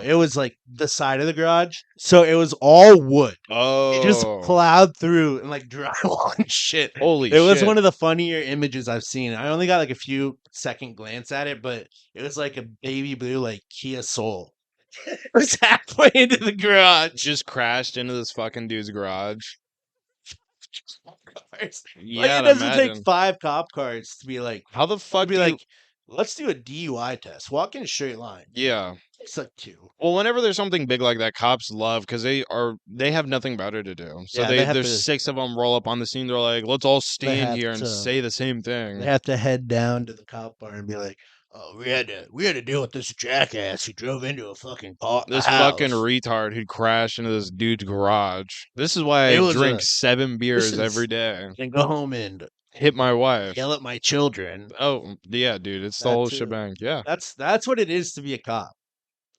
It was like the side of the garage, so it was all wood. It just Oh, plowed through and like drywall and shit. holy It was shit. one of the funnier images I've seen. I only got like a few second glance at it, but it was like a baby blue like Kia Soul. It was halfway into the garage. Just crashed into this fucking dude's garage. Cars. Like Yeah, it I'd doesn't take imagine. 5 cop cars to be like How the to fuck be do you? like, let's do a DUI test. Walk in a straight line. Yeah. It's like 2. Well, whenever there's something big like that, cops love because they have nothing better to do. So Yeah, they have there's to 6 of them roll up on the scene. They're like, let's all stand have here and to say the same they thing. have to head down to the cop bar and be like, "Oh, we had to deal with this jackass who drove into a fucking This house. fucking retard who crashed into this dude's garage. This is why It I was drink a 7 beers is every day. and go home and Hit my wife. yell at my children." Oh, yeah, dude, it's the That whole too. shebang. Yeah. That's what it is to be a cop.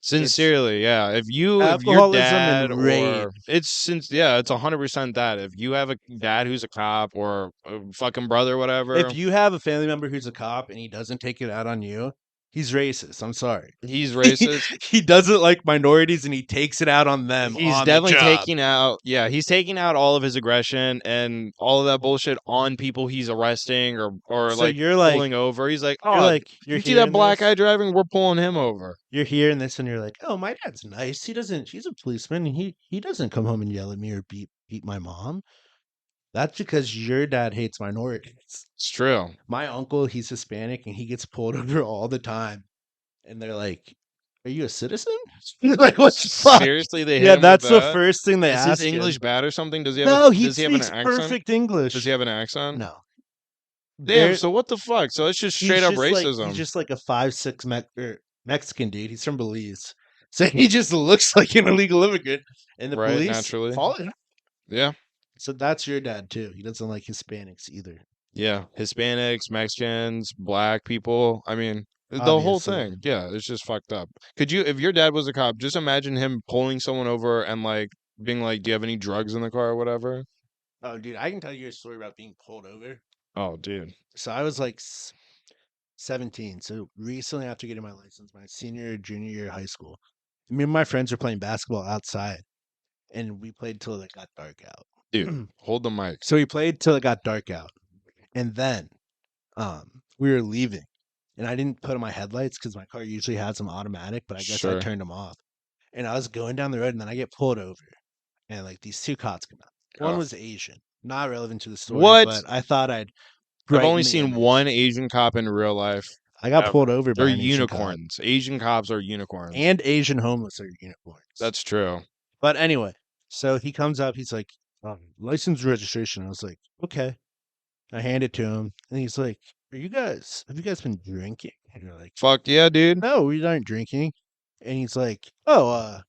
Sincerely, yeah. If your Alcoholism dad and rage. or it's 100% that. If you have a dad who's a cop or a fucking brother, whatever, If you have a family member who's a cop and he doesn't take it out on you, he's racist. I'm sorry. he's racist. He doesn't like minorities and he takes it out on them. He's on definitely the job. he's taking out all of his aggression and all of that bullshit on people he's arresting or So like you're like, pulling over. He's like, you're oh, like, you see that black guy driving? We're pulling him over. You're hearing this and you're like, oh, my dad's nice. He's a policeman and he doesn't come home and yell at me or beat my mom. That's because your dad hates minorities. It's true. My uncle, he's Hispanic and he gets pulled over all the time. And they're like, are you a citizen? Like, what the fuck? Seriously, they hit Yeah, him that's with the that? first thing they Is ask his him. English bad or something? Does he have No, a, he does he have an speaks accent? perfect English. Does he have an accent? No. Damn, so what the fuck? So it's just straight up racism. He's just like a 5'6" Mexican dude. He's from Belize. So he just looks like an illegal immigrant. And the Right, police naturally. follow him. Yeah. So that's your dad too. He doesn't like Hispanics either. Yeah. Hispanics, Mexicans, black people. I mean, the whole Obviously. thing. Yeah, it's just fucked up. Could you, if your dad was a cop, just imagine him pulling someone over and like being like, do you have any drugs in the car or whatever? Oh, dude, I can tell you a story about being pulled over. Oh, dude. So I was like 17. So recently after getting my license, my senior, junior year of high school, me and my friends were playing basketball outside and we played till it got dark out. Dude, hold the mic. So we played till it got dark out. And then we were leaving and I didn't put on my headlights because my car usually has them automatic, but I guess I turned them off. And I was going down the road and then I get pulled over and like these 2 cops come out. One was Asian, not relevant to the story, but I thought I've only seen one Asian cop in real life. I got pulled over by They're an Asian cop. unicorns. Asian cops are unicorns. And Asian homeless are unicorns. That's true. But anyway, so he comes up, he's like, license registration. I was like, okay. I hand it to him, and he's like, have you guys been drinking? And you're like, fuck yeah, dude. No, we aren't drinking. And he's like, oh, have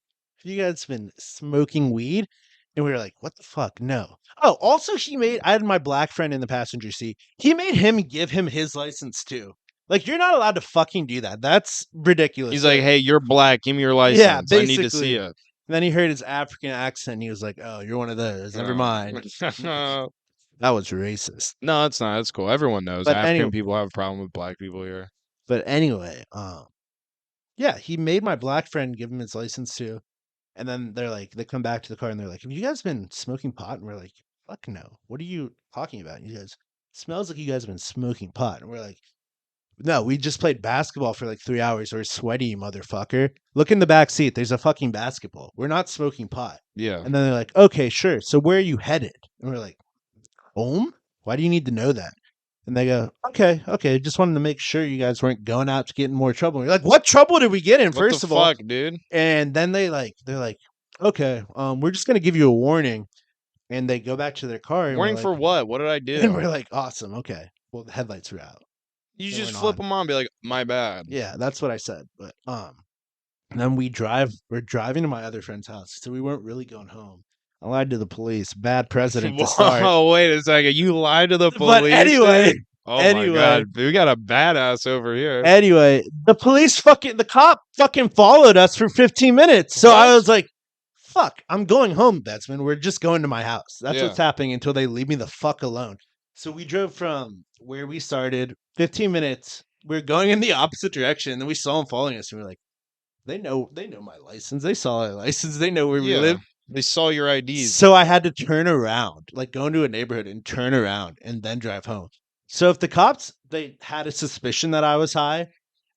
you guys been smoking weed? And we were like, what the fuck? No. Oh, also I had my black friend in the passenger seat. He made him give him his license too. Like, you're not allowed to fucking do that. That's ridiculous. He's like, hey, you're black. Give me your license. Yeah, basically. I need to see it. And then he heard his African accent, and he was like, oh, you're one of those. Never mind. That was racist. No, it's not. It's cool. Everyone knows But African people have a problem with black people here. But anyway, yeah, he made my black friend give him his license too. And then they come back to the car and they're like, have you guys been smoking pot? And we're like, fuck no. What are you talking about? And he goes, smells like you guys have been smoking pot. And we're like, no, we just played basketball for like 3 hours. We're sweaty, motherfucker. Look in the back seat. There's a fucking basketball. We're not smoking pot. Yeah. And then they're like, okay, sure. So where are you headed? And we're like, home? Why do you need to know that? And they go, okay. Just wanted to make sure you guys weren't going out to get in more trouble. And we're like, what trouble did we get in? First of all, dude. And then they're like, okay, we're just gonna give you a warning. And they go back to their car. And warning for what? What did I do? And we're like, awesome, okay. Well, the headlights were out. You just flip them on, and be like, my bad. Yeah, that's what I said. But and then we're driving to my other friend's house, so we weren't really going home. I lied to the police. Bad president to start. Oh, wait a second. You lied to the police? But anyway. Oh my god. We got a badass over here. Anyway, the cop fucking followed us for 15 minutes. So I was like, fuck, I'm going home, Betsman. We're just going to my house. That's what's happening until they leave me the fuck alone. So we drove from where we started 15 minutes. We're going in the opposite direction. And then we saw him following us. And we were like, They know my license. They saw my license. They know where we Yeah. live. They saw your IDs. So I had to turn around, like go into a neighborhood and turn around and then drive home. So if the cops they had a suspicion that I was high,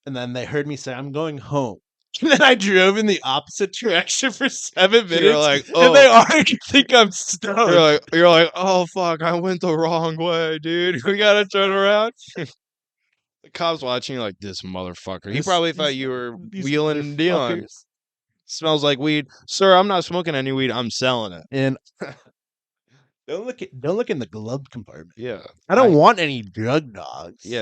and then they heard me say, "I'm going home." And then I drove in the opposite direction for 7 You're minutes, like, and they "Oh." already think I'm stoned. You're like, "Oh, fuck, I went the wrong way, dude. We gotta turn around." The cops watching you like, "This motherfucker." He This probably thought you were these wheeling and dealing. motherfuckers. Smells like weed. "Sir, I'm not smoking any weed, I'm selling it." And don't look in the glove compartment. Yeah. I don't want any drug dogs. Yeah.